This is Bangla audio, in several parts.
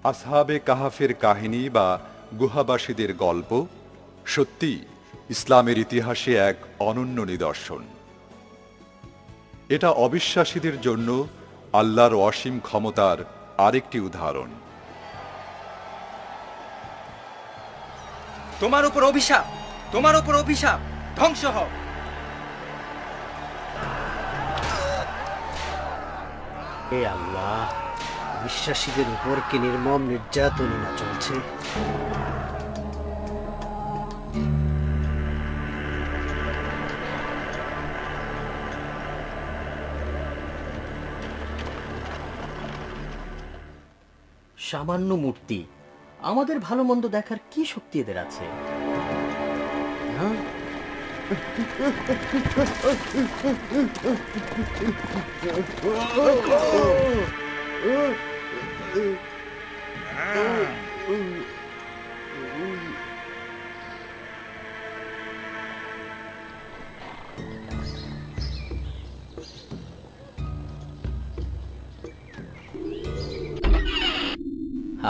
আসহাবে কাহাফের কাহিনী বা গুহাবাসীদের গল্প সত্যি ইসলামের ইতিহাসে এক অনন্য নিদর্শন। এটা অবিশ্বাসীদের জন্য আল্লাহর অসীম ক্ষমতার আরেকটি উদাহরণ। তোমার উপর অভিশাপ, তোমার উপর অভিশাপ, ধ্বংস হও। হে আল্লাহ, বিশ্বাসীদের উপর কি নির্মম নির্যাতনই না চলছে। সামান্য মূর্তি, আমাদের ভালো মন্দ দেখার কি শক্তি এদের আছে? হ্যাঁ,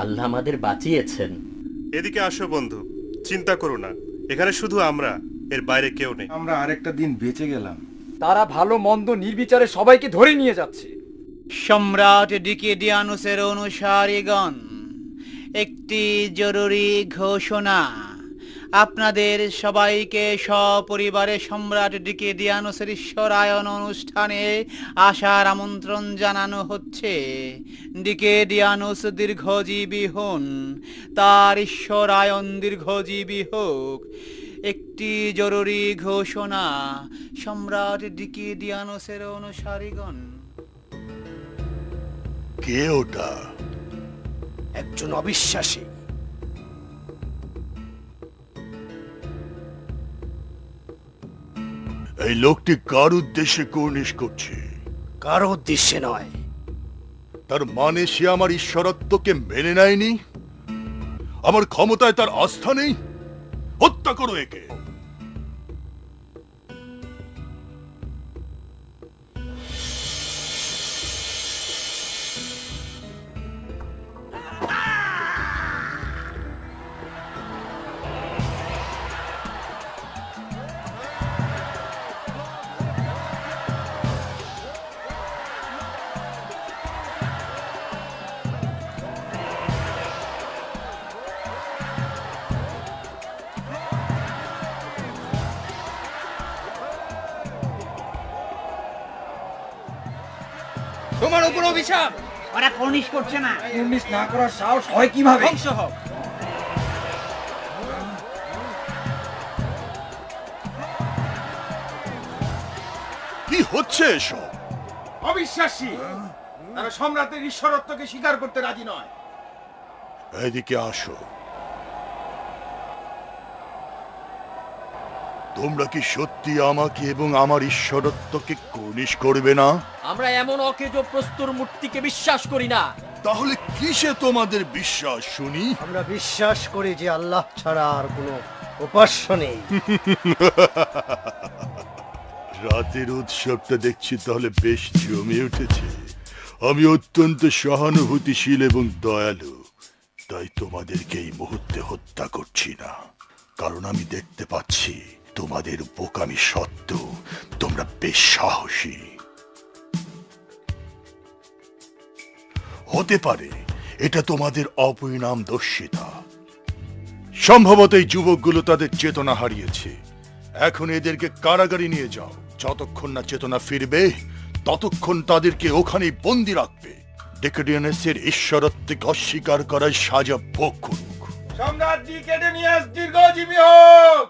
আল্লাহ আমাদের বাঁচিয়েছেন। এদিকে আসো বন্ধু, চিন্তা করো না, এখানে শুধু আমরা, এর বাইরে কেউ নেই। আমরা আরেকটা দিন বেঁচে গেলাম। তারা ভালো মন্দ নির্বিচারে সবাইকে ধরে নিয়ে যাচ্ছে। সম্রাট ডিকেডিয়ানুসের অনুসারীগণ, একটি জরুরি ঘোষণা। আপনাদের সবাইকে সপরিবারে সম্রাট ডিকেডিয়ানুসের ঈশ্বরায়ন অনুষ্ঠানে আসার আমন্ত্রণ জানানো হচ্ছে। ডিকেডিয়ানুস দীর্ঘজীবী হন, তার ঈশ্বরায়ন দীর্ঘজীবী হোক। একটি জরুরি ঘোষণা, সম্রাট ডিকেডিয়ানুসের অনুসারীগণ। কে ওটা? একজন অবিশ্বাসী। এই লোকটি কার উদ্দেশ্যে কুর্নিশ করছে? কারো উদ্দেশ্যে নয়। তার মানে সে আমার ঈশ্বরত্বকে মেনে নেয়নি, আমার ক্ষমতায় তার আস্থা নেই। হত্যা করো একে। তোমার উপর অভিশাপ। ওরা ফর্নিশ করছে না। কুর্নিশ না করার সাহস হয় কিভাবে? ধ্বংস হও। কি হচ্ছে এসব? অবিশ্বাসী, তারা সম্রাটের ঈশ্বরত্বকে স্বীকার করতে রাজি নয়। এদিকে আসো। তোমরা কি সত্যি আমাকে এবং আমার ঈশ্বরত্বকে কুর্নিশ করবে না? আমরা এমন অকেজ প্রস্তুর মূর্তিকে বিশ্বাস করি না। তাহলে কিসে তোমাদের বিশ্বাস শুনি? আমরা বিশ্বাস করি যে আল্লাহ ছাড়া আর কোনো উপাস্য নেই। রাতের উৎসবটা দেখছি তাহলে বেশ জমে উঠেছে। আমি অত্যন্ত সহানুভূতিশীল এবং দয়ালু, তাই তোমাদেরকে এই মুহূর্তে হত্যা করছি না, কারণ আমি দেখতে পাচ্ছি তোমাদের বোকামি সত্ত্বেও তোমরা বেশ সাহসী। হতে পারে এটা তোমাদের অপরিণামদর্শিতা। সম্ভবত এই যুবকগুলো তাদের চেতনা হারিয়েছে। এখন এদেরকে কারাগারে নিয়ে যাও। যতক্ষণ না চেতনা ফিরবে ততক্ষণ তাদেরকে ওখানেই বন্দি রাখবে। ডেকেডিয়ানুসের ঈশ্বরত্বকে অস্বীকার করার সাজা ভোগ করুক। সম্রাট ডিকেডিয়ানুস দীর্ঘজীবী হোক।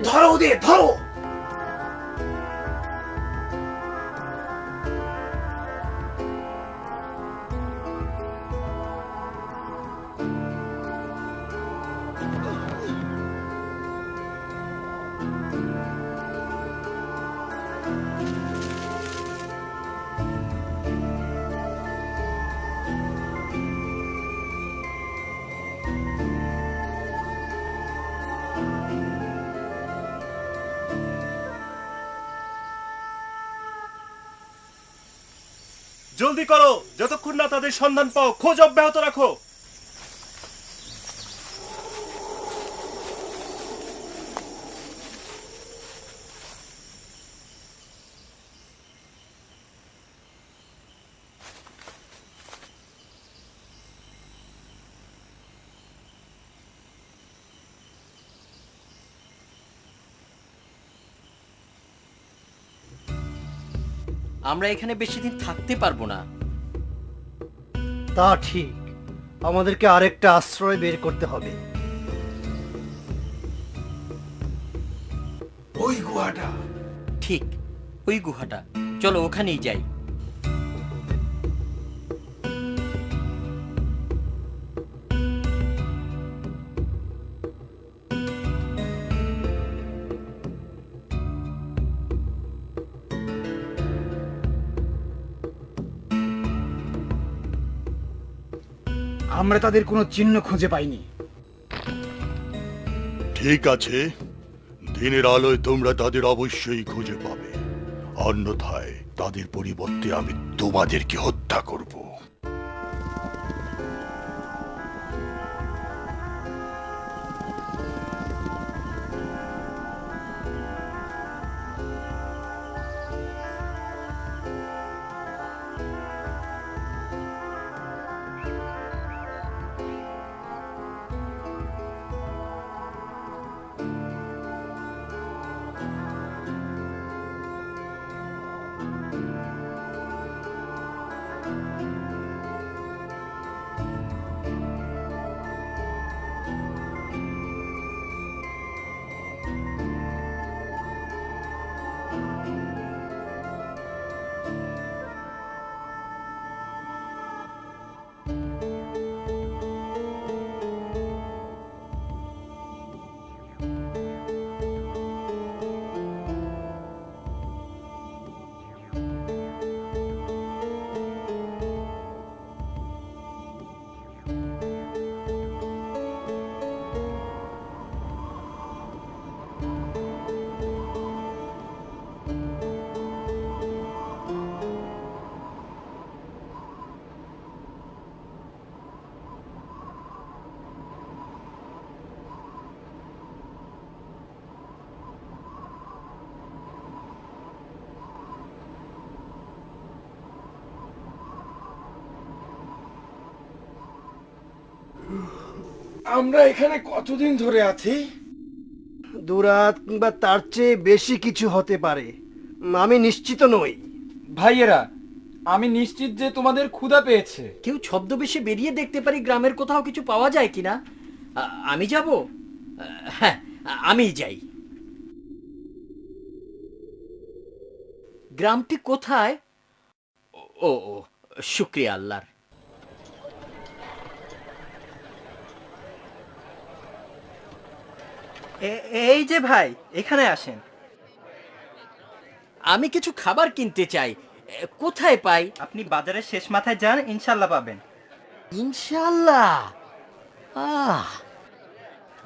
ধরো ওদের, ধরো। জলদি করো, যতক্ষণ না তাদের সন্ধান পাও খোঁজ অব্যাহত রাখো। আমরা এখানে বেশি দিন থাকতে পারবো না। তা ঠিক, আমাদেরকে আরেকটা আশ্রয় বের করতে হবে। ওই গুহাটা। ঠিক, ওই গুহাটা, চলো ওখানেই যাই। আমরা তাদের কোনো চিহ্ন খুঁজে পাইনি। ঠিক আছে, দিনের আলোয় তোমরা তাদের অবশ্যই খুঁজে পাবে, অন্যথায় তাদের পরিবর্তে আমি তোমাদেরকে হত্যা করব। আমরা এখানে কতদিন ধরে আছি? দুরাত কিংবা তার চেয়ে বেশি কিছু হতে পারে, আমি নিশ্চিত নই। ভাইয়েরা, আমি নিশ্চিত যে তোমাদের ক্ষুধা পেয়েছে। কেউ ছদ্মবেশে বেরিয়ে দেখতে পারি গ্রামের কোথাও কিছু পাওয়া যায় কিনা। আমি যাব। হ্যাঁ, আমিই যাই। গ্রামটি কোথায়? ও ও, শুক্রিয়া আল্লাহর। এই যে ভাই, এখানে আসেন। আমি কিছু খাবার কিনতে চাই, কোথায় পাই? আপনি বাজারের শেষ মাথায় যান, ইনশাল্লাহ পাবেন। ইনশাআল্লাহ।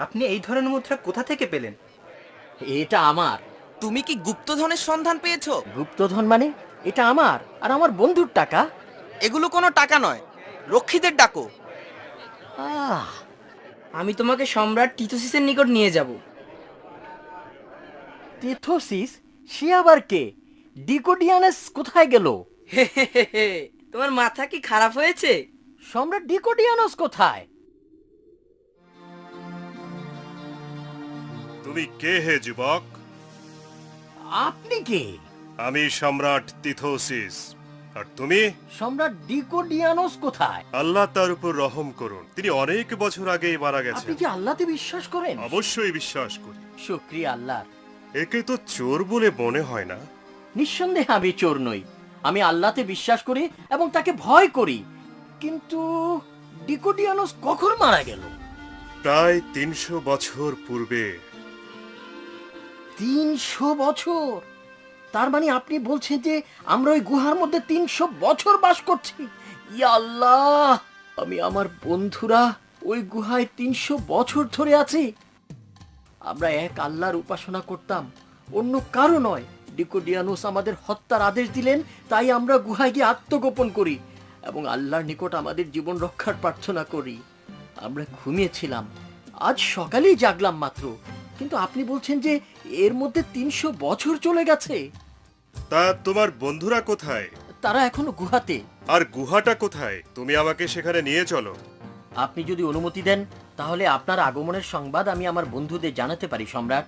আপনি এই ধরনের মুদ্রা কোথা থেকে পেলেন? এটা আমার। তুমি কি গুপ্তধনের সন্ধান পেয়েছো? গুপ্তধন মানে? এটা আমার আর আমার বন্ধুর টাকা। এগুলো কোনো টাকা নয়, রক্ষীদের ডাকো। আমি তোমাকে সম্রাট টিথোসিসের নিকট নিয়ে যাব। টিথোসিস? সে আবার কে? ডিকোডিয়ানাস কোথায় গেল? তোমার মাথা কি খারাপ হয়েছে? সম্রাট ডিকোডিয়ানাস কোথায়? তুমি কে হে যুবক? আপনি কে? আমি সম্রাট তিথোসিস। আর তুমি? সম্রাট ডিকোডিয়ানাস কোথায়? আল্লাহ তার উপর রহম করুন, তিনি অনেক বছর আগেই মারা আপনি গেছেন। কি আল্লাহতে বিশ্বাস করেন? অবশ্যই বিশ্বাস করি। শুকরিয়া আল্লাহর। একে তো চোর বলে মনে হয় না। নিঃসন্দেহে আমি চোর নই। আমি আল্লাহতে বিশ্বাস করি এবং তাকে ভয় করি। কিন্তু ডিকোডিয়ানাস কখন মারা গেল? প্রায় 300 বছর পূর্বে। 300 বছর? তার মানে আপনি বলছেন যে আমরা ওই গুহার মধ্যে 300 বছর বাস করছি? ইয়া আল্লাহ, আমি আমার বন্ধুরা ওই গুহায় 300 বছর ধরে আছি। আমরা এক আল্লাহর উপাসনা করতাম, অন্য কারো নয়। ডিকোডিয়ানুস আমাদের হত্যার আদেশ দিলেন, তাই আমরা গুহায় গিয়ে আত্মগোপন করি এবং আল্লাহর নিকট আমাদের জীবন রক্ষার প্রার্থনা করি। আমরা ঘুমিয়েছিলাম, আজ সকালেই জাগলাম মাত্র, কিন্তু আপনি বলছেন যে এর মধ্যে 300 বছর চলে গেছে। তা তোমার বন্ধুরা কোথায়? তারা এখনো গুহাতে। আর গুহাটা কোথায়? তুমি আমাকে সেখানে নিয়ে চলো। আপনি যদি অনুমতি দেন তাহলে আপনার আগমনের সংবাদ আমি আমার বন্ধুদের জানাতে পারি সম্রাট।